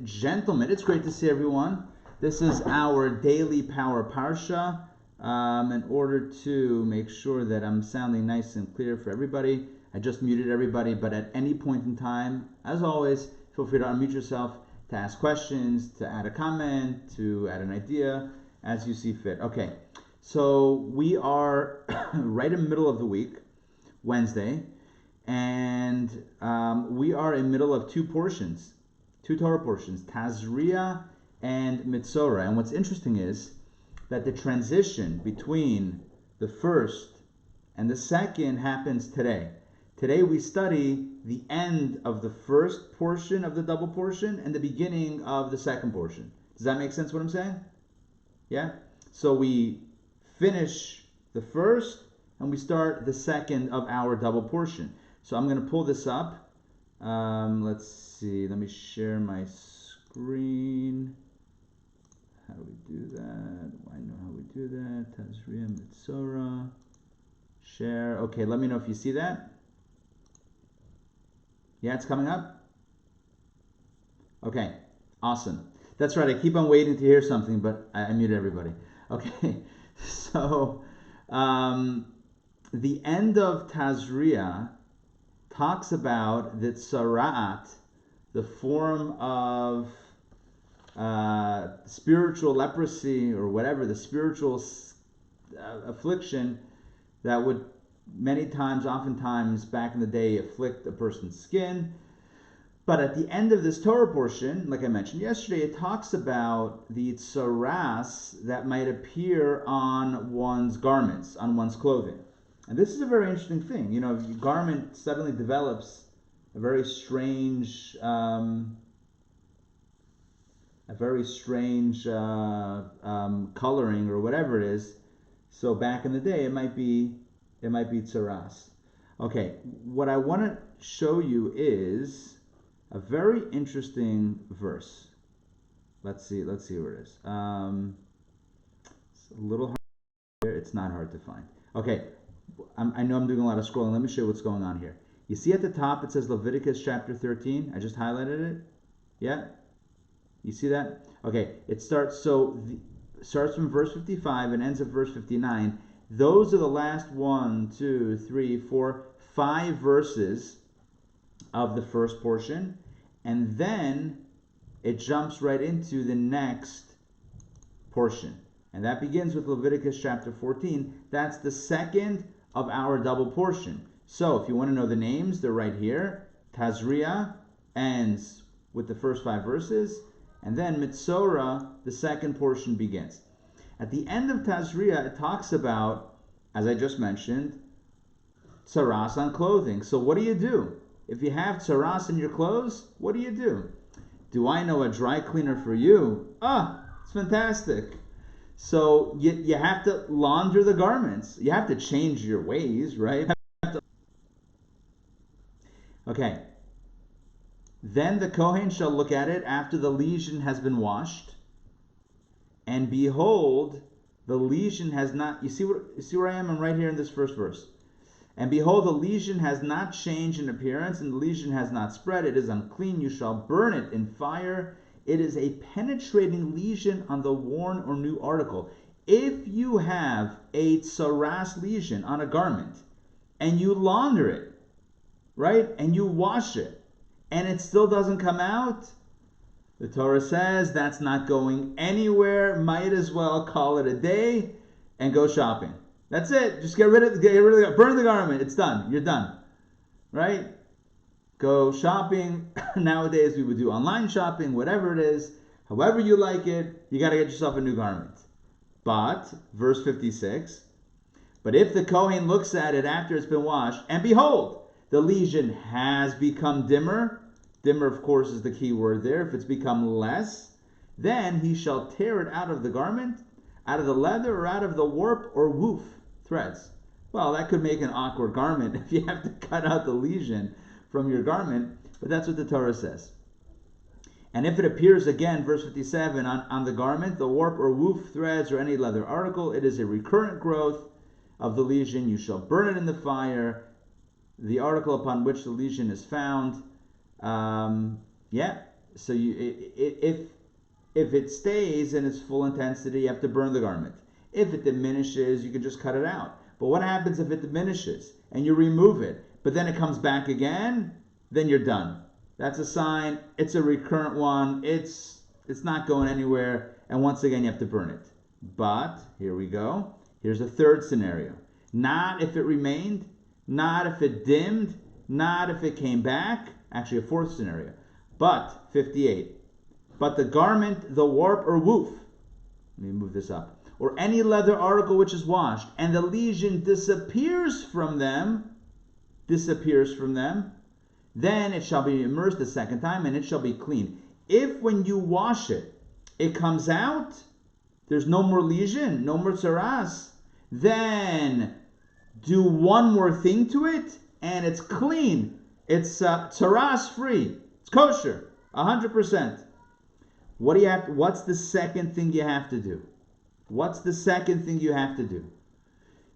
gentlemen, it's great to see everyone. This is our daily power parsha. In order to make sure that I'm sounding nice and clear for everybody, I just muted everybody, but at any point in time, as always, feel free to unmute yourself to ask questions, to add a comment, to add an idea, as you see fit. Okay, so we are right in the middle of the week, Wednesday, and we are in the middle of two Torah portions, Tazria and Metzora. And what's interesting is that the transition between the first and the second happens today. Today we study the end of the first portion of the double portion and the beginning of the second portion. Does that make sense what I'm saying? Yeah? So we finish the first and we start the second of our double portion. So I'm going to pull this up. Let's see. Let me share my screen. How do we do that? I know how we do that. Tazria-Metzora. Share. Okay, let me know if you see that. Yeah, it's coming up? Okay, awesome. That's right, I keep on waiting to hear something, but I muted everybody. Okay, so the end of Tazria talks about the tzara'at, the form of spiritual leprosy or whatever, the spiritual affliction that would oftentimes back in the day, afflict a person's skin. But at the end of this Torah portion, like I mentioned yesterday, it talks about the tzaras that might appear on one's garments, on one's clothing. And this is a very interesting thing. You know, if your garment suddenly develops a very strange coloring or whatever it is. So back in the day, it might be tzaras. Okay, what I want to show you is a very interesting verse. Let's see where it is. It's a little hard here. It's not hard to find. Okay, I know I'm doing a lot of scrolling. Let me show you what's going on here. You see at the top it says Leviticus chapter 13. I just highlighted it. Yeah? You see that? Okay, it starts from verse 55 and ends at verse 59. Those are the last 5 verses of the first portion, and then it jumps right into the next portion. And that begins with Leviticus chapter 14. That's the second of our double portion. So if you want to know the names, they're right here. Tazria ends with the first 5 verses, and then Metzora, the second portion, begins. At the end of Tazria, it talks about, as I just mentioned, tzaras on clothing. So what do? If you have tzaras in your clothes, what do? Do I know a dry cleaner for you? It's fantastic. So you have to launder the garments. You have to change your ways, right? Okay. Then the Kohen shall look at it after the lesion has been washed, and behold, the lesion has not. You see where I am? I'm right here in this first verse. And behold, the lesion has not changed in appearance, and the lesion has not spread. It is unclean. You shall burn it in fire. It is a penetrating lesion on the worn or new article. If you have a tzaras lesion on a garment, and you launder it, right, and you wash it, and it still doesn't come out, the Torah says that's not going anywhere. Might as well call it a day and go shopping. That's it. Just get rid of it. Burn the garment. It's done. You're done. Right? Go shopping. Nowadays we would do online shopping, whatever it is. However you like it, you got to get yourself a new garment. But, verse 56, but if the Kohen looks at it after it's been washed, and behold, the lesion has become dimmer. Dimmer, of course, is the key word there. If it's become less, then he shall tear it out of the garment, out of the leather, or out of the warp or woof threads. Well, that could make an awkward garment if you have to cut out the lesion from your garment, but that's what the Torah says. And if it appears again, verse 57, on the garment, the warp or woof threads, or any leather article, it is a recurrent growth of the lesion. You shall burn it in the fire. The article upon which the lesion is found, so if it stays in its full intensity, you have to burn the garment. If it diminishes, you can just cut it out. But what happens if it diminishes and you remove it, but then it comes back again? Then you're done. That's a sign. It's a recurrent one. It's not going anywhere. And once again, you have to burn it. But here we go. Here's a third scenario. Not if it remained, not if it dimmed, not if it came back. Actually, a fourth scenario. But 58. But the garment, the warp or woof. Let me move this up. Or any leather article which is washed, and the lesion disappears from them, then it shall be immersed a second time, and it shall be clean. If when you wash it, it comes out, there's no more lesion, no more tzaras, then do one more thing to it, and it's clean. It's tzaras free. It's kosher, 100%. What's the second thing you have to do? What's the second thing you have to do?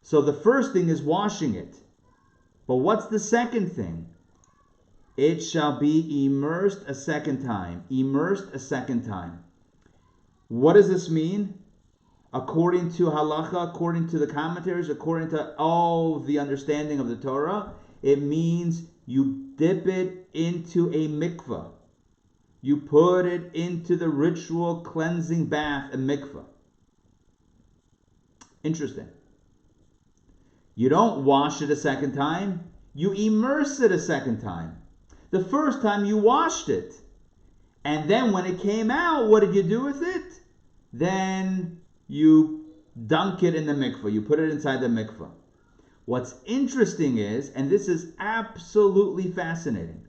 So the first thing is washing it. But what's the second thing? It shall be immersed a second time. Immersed a second time. What does this mean? According to halacha, according to the commentaries, according to all the understanding of the Torah, it means you dip it into a mikveh. You put it into the ritual cleansing bath, a mikveh. Interesting. You don't wash it a second time. You immerse it a second time. The first time you washed it. And then when it came out, what did you do with it? Then you dunk it in the mikveh. You put it inside the mikveh. What's interesting is, and this is absolutely fascinating,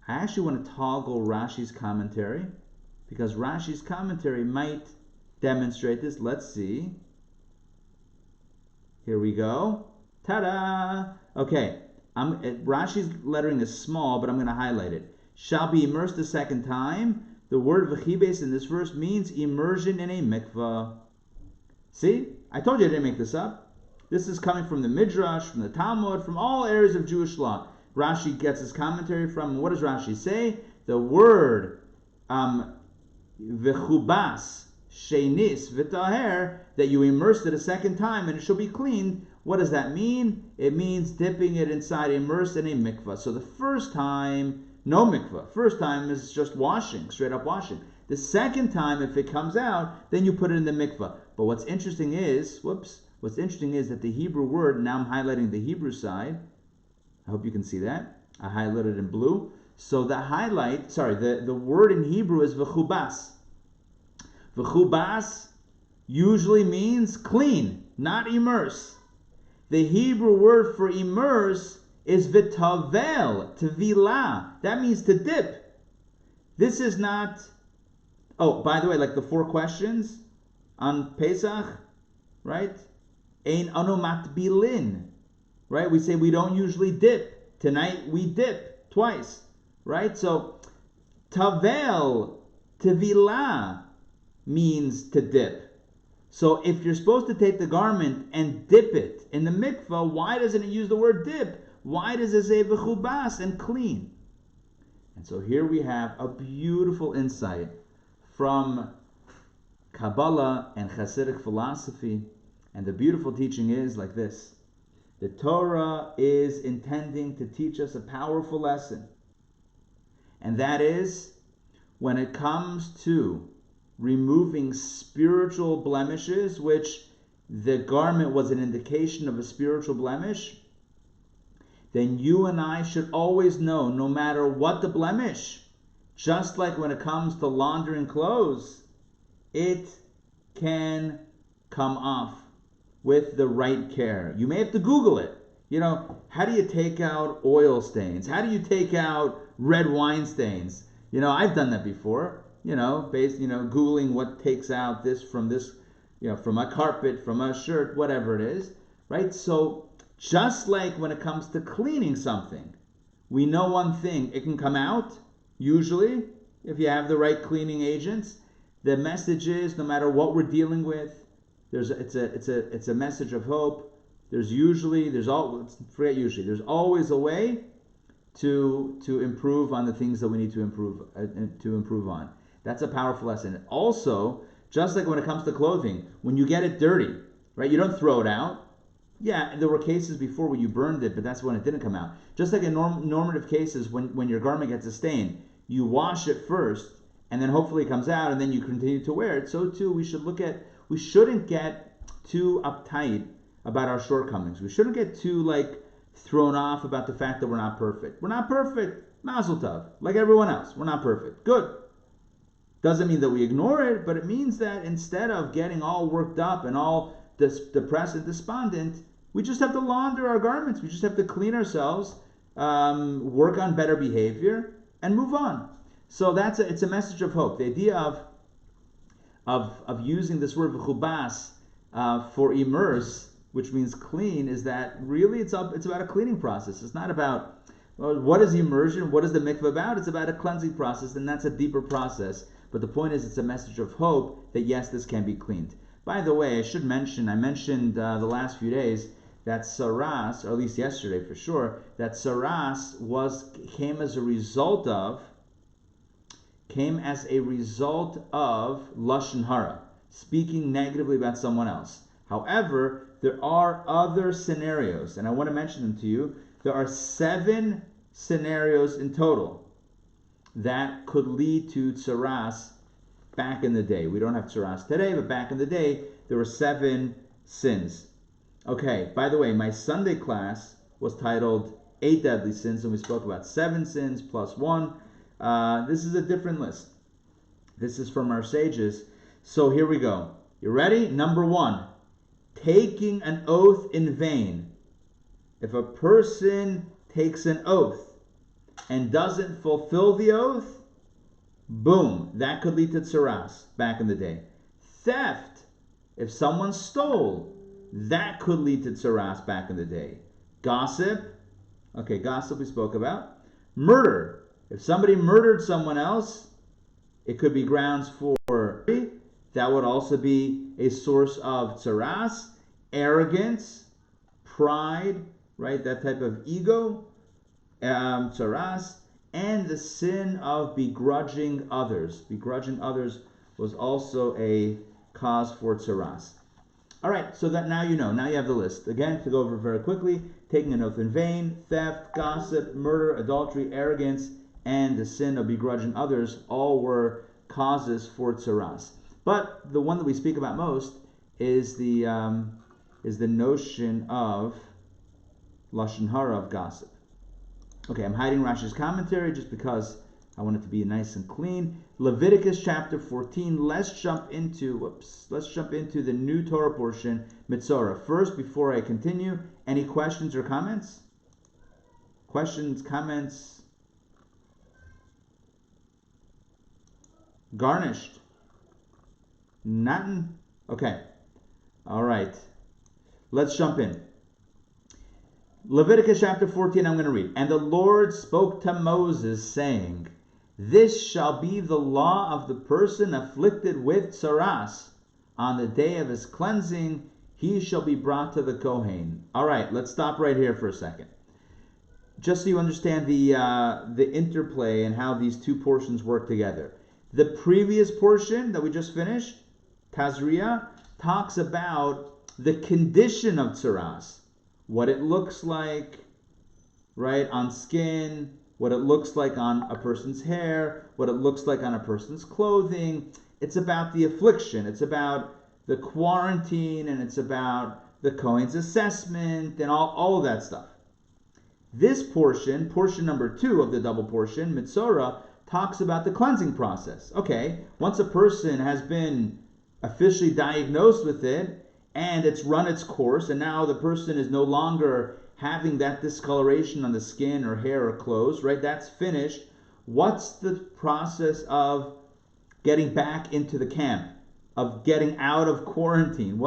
I actually want to toggle Rashi's commentary, because Rashi's commentary might demonstrate this. Let's see. Here we go. Ta-da! Okay, Rashi's lettering is small, but I'm going to highlight it. Shall be immersed a second time. The word v'chibes in this verse means immersion in a mikveh. See? I told you I didn't make this up. This is coming from the Midrash, from the Talmud, from all areas of Jewish law. Rashi gets his commentary from. What does Rashi say? The word v'chubas, shenis, v'taher, that you immersed it a second time and it shall be clean. What does that mean? It means dipping it inside, immersed in a mikveh. So the first time, no mikveh. First time is just washing, straight up washing. The second time, if it comes out, then you put it in the mikveh. But what's interesting is that the Hebrew word, now I'm highlighting the Hebrew side. I hope you can see that. I highlighted in blue. So the word in Hebrew is v'chubas. V'chubas usually means clean, not immerse. The Hebrew word for immerse is v'tavel, tevilah. That means to dip. This is not... Oh, by the way, like the 4 questions on Pesach, right? Ein anu matbilin. Right? We say we don't usually dip. Tonight we dip twice. Right? So, tavel, tevilah, means to dip. So if you're supposed to take the garment and dip it in the mikveh, why doesn't it use the word dip? Why does it say v'chubas and clean? And so here we have a beautiful insight from Kabbalah and Hasidic philosophy. And the beautiful teaching is like this. The Torah is intending to teach us a powerful lesson. And that is, when it comes to removing spiritual blemishes, which the garment was an indication of a spiritual blemish, then you and I should always know, no matter what the blemish, just like when it comes to laundering clothes, it can come off with the right care. You may have to Google it. How do you take out oil stains? How do you take out red wine stains? I've done that before. Googling what takes out this, from a carpet, from a shirt, whatever it is, right? So just like when it comes to cleaning something, we know one thing, it can come out, usually, if you have the right cleaning agents. The message is, no matter what we're dealing with, it's a message of hope. There's always a way to improve on the things that we need to improve on. That's a powerful lesson. Also, just like when it comes to clothing, when you get it dirty, right? You don't throw it out. Yeah, there were cases before where you burned it, but that's when it didn't come out. Just like in normative cases, when your garment gets a stain, you wash it first, and then hopefully it comes out, and then you continue to wear it. So too, we shouldn't get too uptight about our shortcomings. We shouldn't get too thrown off about the fact that we're not perfect. We're not perfect. Mazel tov. Like everyone else, we're not perfect. Good. Doesn't mean that we ignore it, but it means that instead of getting all worked up and all depressed and despondent, we just have to launder our garments. We just have to clean ourselves, work on better behavior, and move on. So it's a message of hope. The idea of using this word v'chubas for immerse, which means clean, is that really it's about a cleaning process. It's not about what is immersion, what is the mikveh about. It's about a cleansing process, and that's a deeper process. But the point is, it's a message of hope that yes, this can be cleaned. By the way, I mentioned the last few days that saras, or at least yesterday for sure, that saras came as a result of lashon hara, speaking negatively about someone else. However, there are other scenarios, and I want to mention them to you. There are 7 scenarios in total that could lead to tsaras back in the day. We don't have tsaras today, but back in the day, there were 7 sins. Okay, by the way, my Sunday class was titled 8 Deadly Sins, and we spoke about 7 sins plus 1. This is a different list. This is from our sages. So here we go. You ready? Number 1, taking an oath in vain. If a person takes an oath and doesn't fulfill the oath, boom, that could lead to tsaras back in the day. Theft, if someone stole, that could lead to tsaras back in the day. Gossip, okay, gossip we spoke about. Murder, if somebody murdered someone else, it could be grounds for that would also be a source of tsaras. Arrogance, pride, right, that type of ego, tsaras, and the sin of begrudging others. Begrudging others was also a cause for tsaras. All right, so that now you know. Now you have the list. Again, to go over very quickly, taking an oath in vain, theft, gossip, murder, adultery, arrogance, and the sin of begrudging others all were causes for tsaras. But the one that we speak about most is the notion of lashon hara, of gossip. Okay, I'm hiding Rashi's commentary just because I want it to be nice and clean. Leviticus chapter 14. Let's jump into the new Torah portion, Metzora. First, before I continue, any questions or comments? Questions, comments? Garnished? Nothing? Okay. All right. Let's jump in. Leviticus chapter 14, I'm going to read. And the Lord spoke to Moses, saying, this shall be the law of the person afflicted with tsaras. On the day of his cleansing, he shall be brought to the Kohen. All right, let's stop right here for a second. Just so you understand the interplay and how these two portions work together. The previous portion that we just finished, Tazria, talks about the condition of tsaras. What it looks like, right, on skin, what it looks like on a person's hair, what it looks like on a person's clothing. It's about the affliction. It's about the quarantine, and it's about the Kohen's assessment, and all of that stuff. This portion number 2 of the double portion, Metzora, talks about the cleansing process. Okay, once a person has been officially diagnosed with it, and it's run its course, and now the person is no longer having that discoloration on the skin or hair or clothes, right? That's finished. What's the process of getting back into the camp, of getting out of quarantine?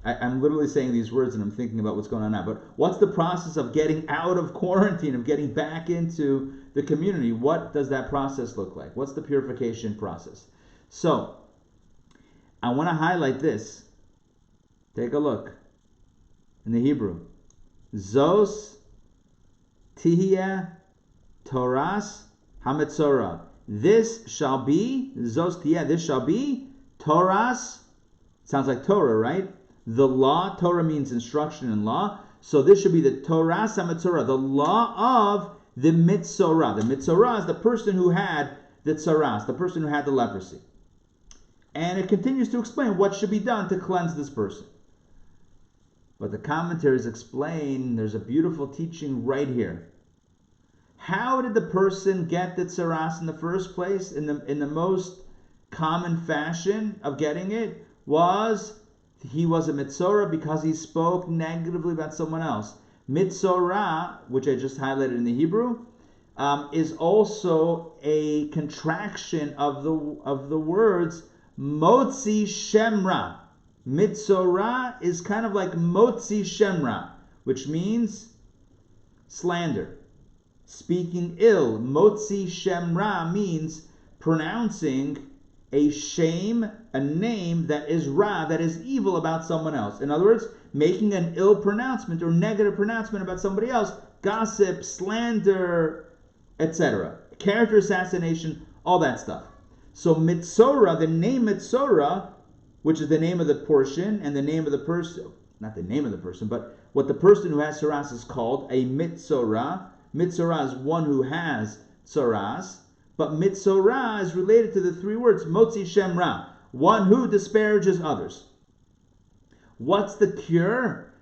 I'm literally saying these words and I'm thinking about what's going on now, but what's the process of getting out of quarantine, of getting back into the community? What does that process look like? What's the purification process? So, I want to highlight this. Take a look in the Hebrew. Zos tihya Tazria-Metzora. This shall be, this shall be Torah's, sounds like Torah, right? The law, Torah means instruction and law. So this should be the Tazria-Metzora, the law of the Metzora. The Metzora is the person who had the tzaras, the person who had the leprosy. And it continues to explain what should be done to cleanse this person. But the commentaries explain there's a beautiful teaching right here. How did the person get the tzaras in the first place? In the most common fashion of getting it was he was a Metzora because he spoke negatively about someone else. Metzora, which I just highlighted in the Hebrew, is also a contraction of the words Motzi Shemra. Metzora is kind of like Motzi Shemra, which means slander, speaking ill. Motzi Shemra means pronouncing a shame, a name that is ra, that is evil about someone else. In other words, making an ill pronouncement or negative pronouncement about somebody else, gossip, slander, etc. Character assassination, all that stuff. So Metzora, the name Metzora, which is the name of the portion and the name of the person, not the name of the person, but what the person who has tzaras is called, a Metzora. Metzora is one who has tzaras, but Metzora is related to the three words, Motzi Shemra, one who disparages others. What's the cure?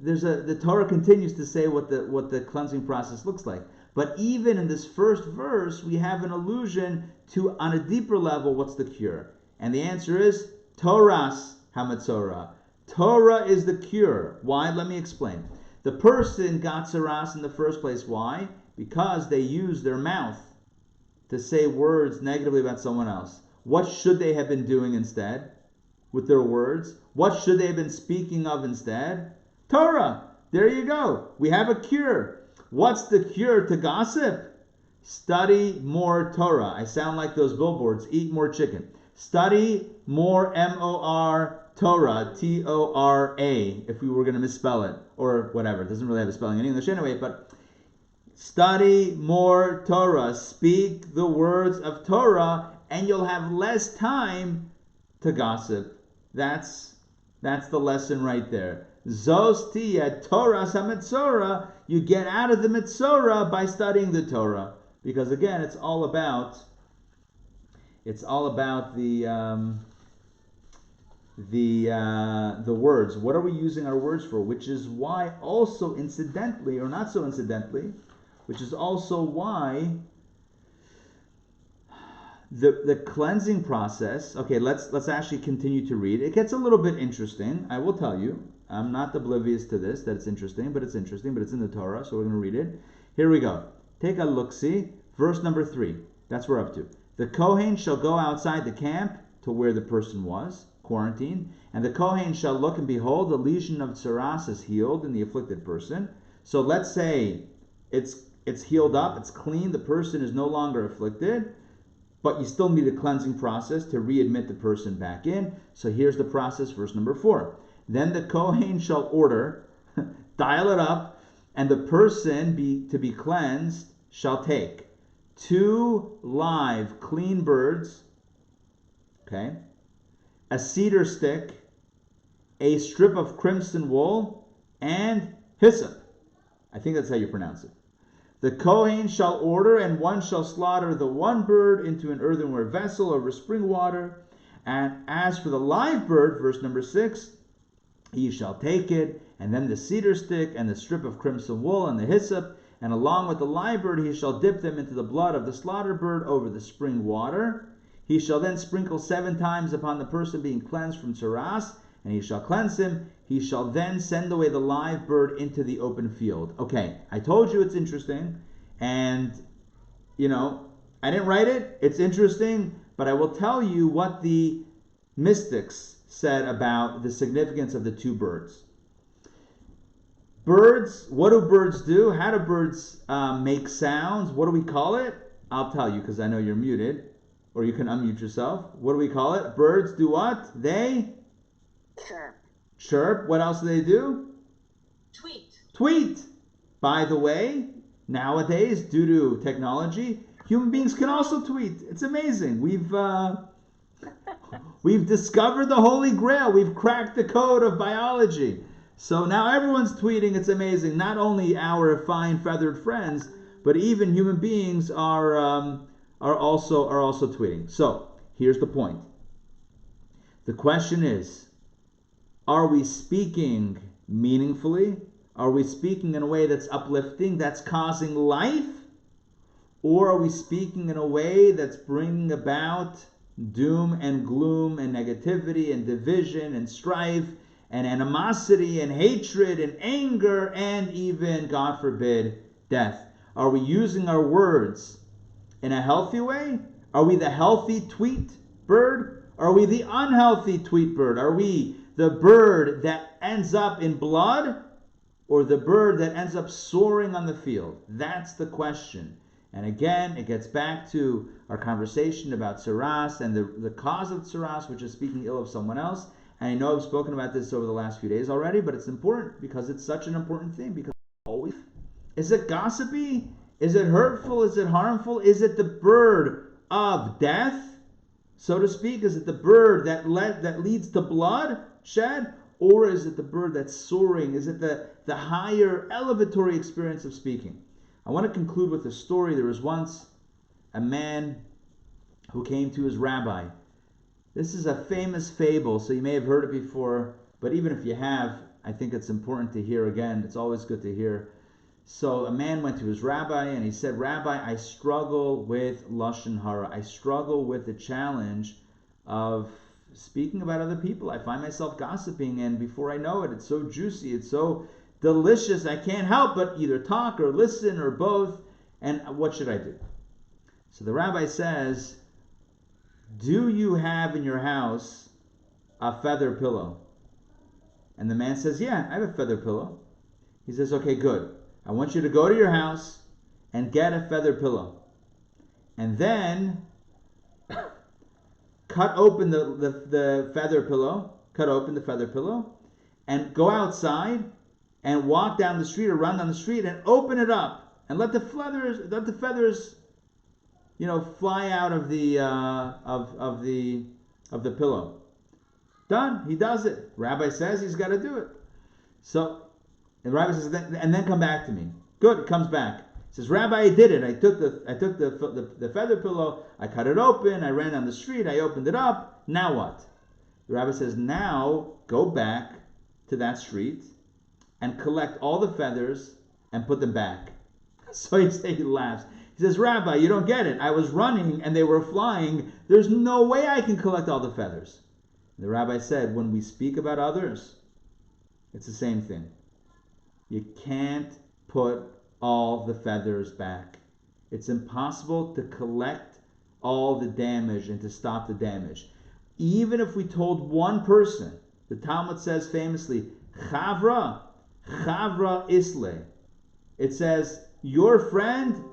The Torah continues to say what the cleansing process looks like. But even in this first verse, we have an allusion to, on a deeper level, what's the cure? And the answer is Tazria-Metzora. Torah is the cure. Why? Let me explain. The person got tzaras in the first place. Why? Because they used their mouth to say words negatively about someone else. What should they have been doing instead with their words? What should they have been speaking of instead? Torah. There you go. We have a cure. What's the cure to gossip? Study more Torah. I sound like those billboards. Eat more chicken. Study more M-O-R Torah, T-O-R-A, if we were going to misspell it, or whatever. It doesn't really have a spelling in English anyway, but study more Torah. Speak the words of Torah, and you'll have less time to gossip. That's the lesson right there. Zostia Tazria-Metzora. You get out of the Metzora by studying the Torah, because again, it's all about the words. What are we using our words for? Which is why also incidentally, or not so incidentally, which is also why the cleansing process. Okay, let's actually continue to read. It gets a little bit interesting. I will tell you. I'm not oblivious to this, that it's interesting, but it's in the Torah, so we're going to read it. Here we go. Take a look-see. Verse number 3. That's where we're up to. The Kohen shall go outside the camp to where the person was, quarantined, and the Kohen shall look, and behold, the lesion of tzaras is healed in the afflicted person. So let's say it's healed up, it's clean, the person is no longer afflicted, but you still need a cleansing process to readmit the person back in. So here's the process, verse number 4. Then the Kohen shall order, dial it up, and the person to be cleansed shall take 2 live clean birds, okay, a cedar stick, a strip of crimson wool, and hyssop. I think that's how you pronounce it. The Kohen shall order, and one shall slaughter the one bird into an earthenware vessel over spring water. And as for the live bird, verse number 6, he shall take it, and then the cedar stick, and the strip of crimson wool, and the hyssop, and along with the live bird he shall dip them into the blood of the slaughtered bird over the spring water. He shall then sprinkle 7 times upon the person being cleansed from tzaras, and he shall cleanse him. He shall then send away the live bird into the open field. Okay, I told you it's interesting, and, I didn't write it. It's interesting, but I will tell you what the mystics said about the significance of the 2 birds. Birds, what do birds do? How do birds make sounds? What do we call it? I'll tell you because I know you're muted, or you can unmute yourself. What do we call it? Birds do what? They? Chirp. Chirp. What else do they do? Tweet. Tweet. By the way, Nowadays, due to technology, human beings can also tweet. It's amazing. We've discovered the Holy Grail. We've cracked the code of biology. So now everyone's tweeting. It's amazing. Not only our fine feathered friends, but even human beings are also tweeting. So here's the point. The question is, are we speaking meaningfully? Are we speaking in a way that's uplifting, that's causing life? Or are we speaking in a way that's bringing about doom and gloom and negativity and division and strife and animosity and hatred and anger and even, God forbid, death? Are we using our words in a healthy way? Are we the healthy tweet bird? Are we the unhealthy tweet bird? Are we the bird that ends up in blood or the bird that ends up soaring on the field? That's the question. And again, it gets back to our conversation about tsaras and the cause of tsaras, which is speaking ill of someone else. And I know I've spoken about this over the last few days already, but it's important because it's such an important thing. Because always, is it gossipy? Is it hurtful? Is it harmful? Is it the bird of death, so to speak? Is it the bird that leads to blood shed? Or is it the bird that's soaring? Is it the higher elevatory experience of speaking? I want to conclude with a story. There was once a man who came to his rabbi. This is a famous fable, so you may have heard it before, but even if you have, I think it's important to hear again. It's always good to hear. So a man went to his rabbi and he said, Rabbi, I struggle with Lashon Hara. I struggle with the challenge of speaking about other people. I find myself gossiping, and before I know it, it's so juicy, it's so delicious, I can't help but either talk or listen or both. And what should I do? So the rabbi says, do you have in your house a feather pillow? And the man says, yeah, I have a feather pillow. He says, okay, good. I want you to go to your house and get a feather pillow. And then cut open the feather pillow, and go outside and walk down the street or run down the street and open it up and let the feathers fly out of the pillow. Done. He does it. Rabbi says he's got to do it. So the rabbi says, and then come back to me. Good. He comes back. He says, Rabbi, I did it. I took the feather pillow. I cut it open. I ran down the street. I opened it up. Now what? The rabbi says, now go back to that street and collect all the feathers and put them back. So he laughs. He says, Rabbi, you don't get it. I was running and they were flying. There's no way I can collect all the feathers. The rabbi said, when we speak about others, it's the same thing. You can't put all the feathers back. It's impossible to collect all the damage and to stop the damage. Even if we told one person, the Talmud says famously, Chavra Isle. It says, your friend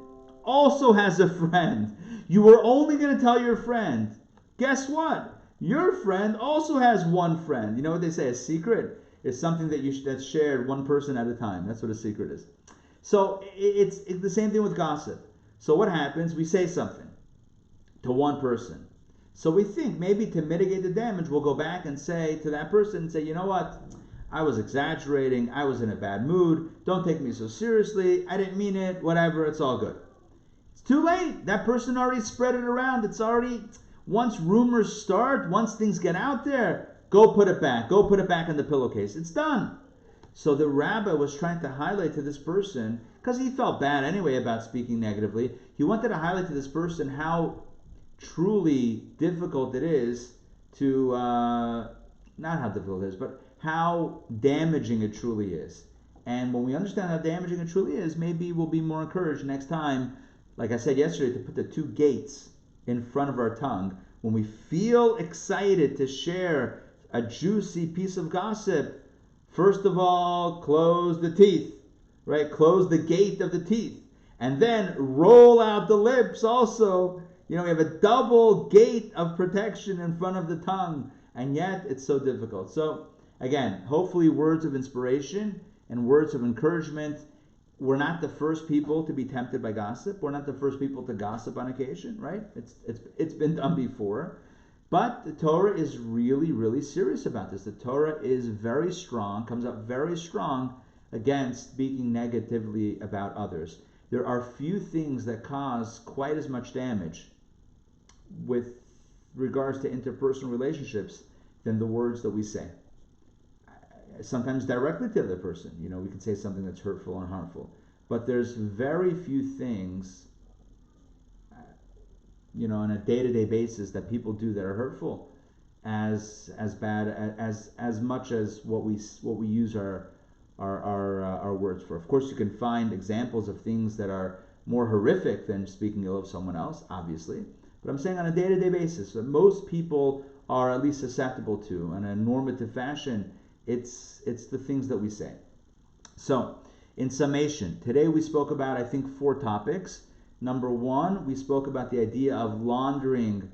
also has a friend. You were only going to tell your friend. Guess what? Your friend also has one friend. You know what they say? A secret is something that's shared one person at a time. That's what a secret is. So it's the same thing with gossip. So what happens? We say something to one person. So we think maybe to mitigate the damage, we'll go back and say to that person, you know what? I was exaggerating. I was in a bad mood. Don't take me so seriously. I didn't mean it. Whatever. It's all good. It's too late. That person already spread it around. It's already, once rumors start, once things get out there, go put it back. Go put it back in the pillowcase. It's done. So the rabbi was trying to highlight to this person, because he felt bad anyway about speaking negatively, he wanted to highlight to this person how truly difficult it is to, not how difficult it is, but how damaging it truly is. And when we understand how damaging it truly is, maybe we'll be more encouraged next time, like I said yesterday, to put the two gates in front of our tongue. When we feel excited to share a juicy piece of gossip, first of all, close the teeth, right? Close the gate of the teeth. And then roll out the lips also. We have a double gate of protection in front of the tongue. And yet, it's so difficult. So, again, hopefully words of inspiration and words of encouragement we're not the first people to be tempted by gossip. We're not the first people to gossip on occasion, right? It's been done before. But the Torah is really, really serious about this. The Torah is very strong, comes up very strong against speaking negatively about others. There are few things that cause quite as much damage with regards to interpersonal relationships than the words that we say. Sometimes directly to the other person, we can say something that's hurtful and harmful. But there's very few things, on a day-to-day basis that people do that are hurtful, as bad as much as what we use our words for. Of course, you can find examples of things that are more horrific than speaking ill of someone else, obviously. But I'm saying on a day-to-day basis, that most people are at least susceptible to, in a normative fashion, it's the things that we say. So, in summation, today we spoke about, I think, 4 topics. Number 1, we spoke about the idea of laundering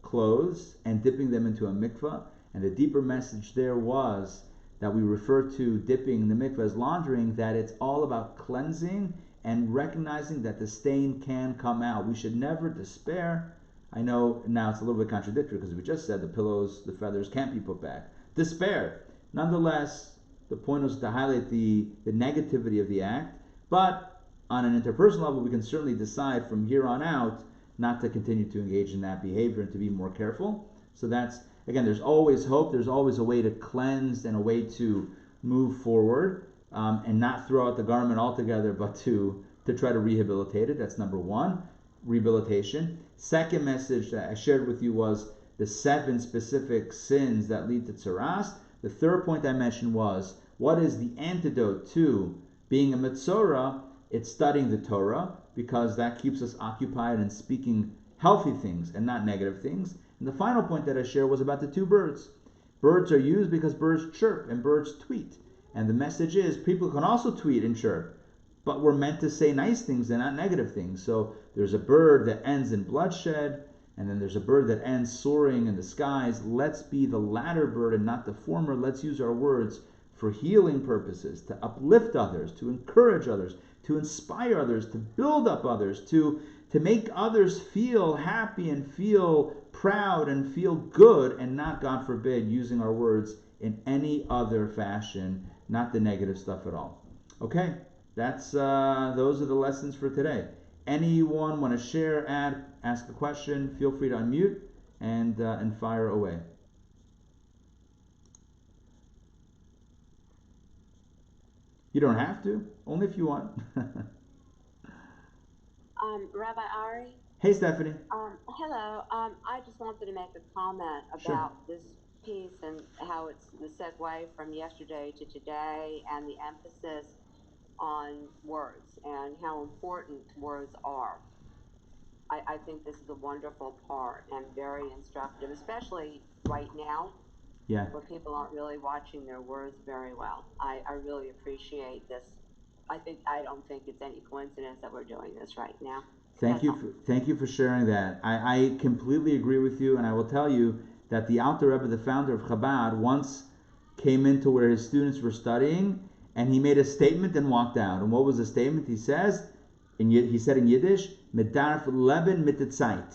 clothes and dipping them into a mikveh. And the deeper message there was that we refer to dipping the mikveh as laundering, that it's all about cleansing and recognizing that the stain can come out. We should never despair. I know now it's a little bit contradictory because we just said the pillows, the feathers can't be put back. Despair. Nonetheless, the point was to highlight the negativity of the act, but on an interpersonal level, we can certainly decide from here on out not to continue to engage in that behavior and to be more careful. So that's, again, there's always hope, there's always a way to cleanse and a way to move forward, and not throw out the garment altogether, but to try to rehabilitate it. That's number 1, rehabilitation. Second message that I shared with you was the 7 specific sins that lead to tzaras. The third point I mentioned was, what is the antidote to being a Metzora? It's studying the Torah, because that keeps us occupied and speaking healthy things and not negative things. And the final point that I shared was about the 2 birds. Birds are used because birds chirp and birds tweet. And the message is, people can also tweet and chirp, but we're meant to say nice things and not negative things. So there's a bird that ends in bloodshed, and then there's a bird that ends soaring in the skies. Let's be the latter bird and not the former. Let's use our words for healing purposes, to uplift others, to encourage others, to inspire others, to build up others, to make others feel happy and feel proud and feel good, and not, God forbid, using our words in any other fashion, not the negative stuff at all. Okay, those are the lessons for today. Anyone want to share, add, ask a question, feel free to unmute and fire away. You don't have to, only if you want. Rabbi Ari? Hey, Stephanie. Hello. I just wanted to make a comment about this piece and how it's the segue from yesterday to today, and the emphasis on words and how important words are. I think this is a wonderful part and very instructive, especially right now, where people aren't really watching their words very well. I really appreciate this. I don't think it's any coincidence that we're doing this right now. Thank you for sharing that. I completely agree with you, and I will tell you that the Alter Rebbe, the founder of Chabad, once came into where his students were studying, and he made a statement and walked out. And what was the statement? He said in Yiddish, "Medarf leben mit der Zeit."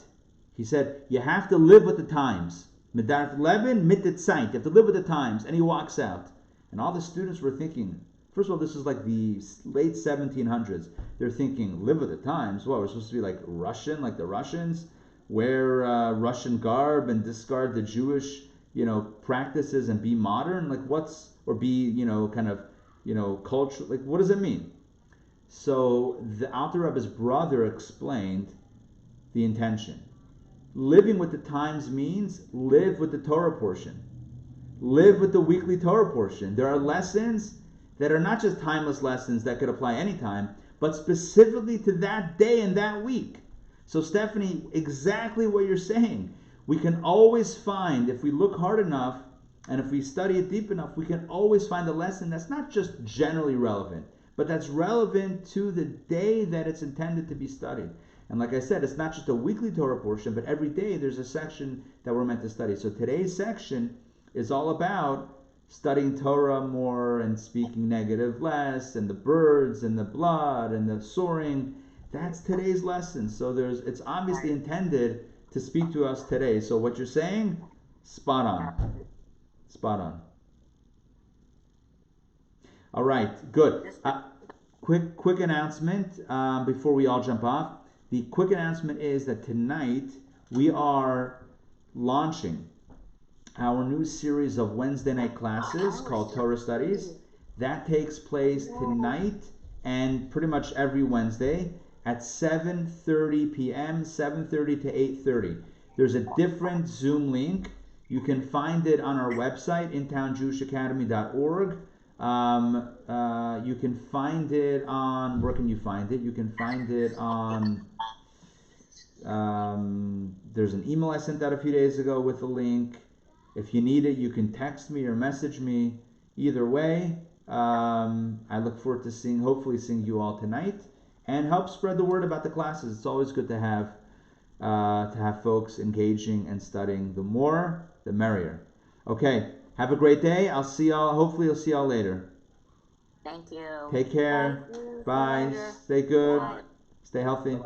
He said, you have to live with the times. Medarf leben mit der Zeit. You have to live with the times. And he walks out. And all the students were thinking, first of all, this is like the late 1700s. They're thinking, live with the times? What, we're supposed to be like Russian, like the Russians? Wear Russian garb and discard the Jewish, practices and be modern? Or be, culture? Like, what does it mean? So the Alter Rebbe's brother explained the intention. Living with the times means live with the Torah portion. Live with the weekly Torah portion. There are lessons that are not just timeless lessons that could apply anytime, but specifically to that day and that week. So Stephanie, exactly what you're saying. We can always find, if we look hard enough and if we study it deep enough, we can always find a lesson that's not just generally relevant, but that's relevant to the day that it's intended to be studied. And like I said, it's not just a weekly Torah portion, but every day there's a section that we're meant to study. So today's section is all about studying Torah more and speaking negative less, and the birds and the blood and the soaring. That's today's lesson. So it's obviously intended to speak to us today. So what you're saying, spot on. Spot on. All right, good. Quick announcement before we all jump off. The quick announcement is that tonight we are launching our new series of Wednesday night classes called Torah Studies. That takes place tonight and pretty much every Wednesday at 7:30 p.m., 7:30 to 8:30. There's a different Zoom link. You can find it on our website, intownjewishacademy.org. You can find it on, where can you find it? You can find it on, there's an email I sent out a few days ago with a link. If you need it, you can text me or message me. Either way, I look forward to hopefully seeing you all tonight, and help spread the word about the classes. It's always good to have folks engaging and studying. The more, the merrier. Okay, have a great day. Hopefully I'll see y'all later. Thank you. Take care. Bye. Stay good. Stay healthy.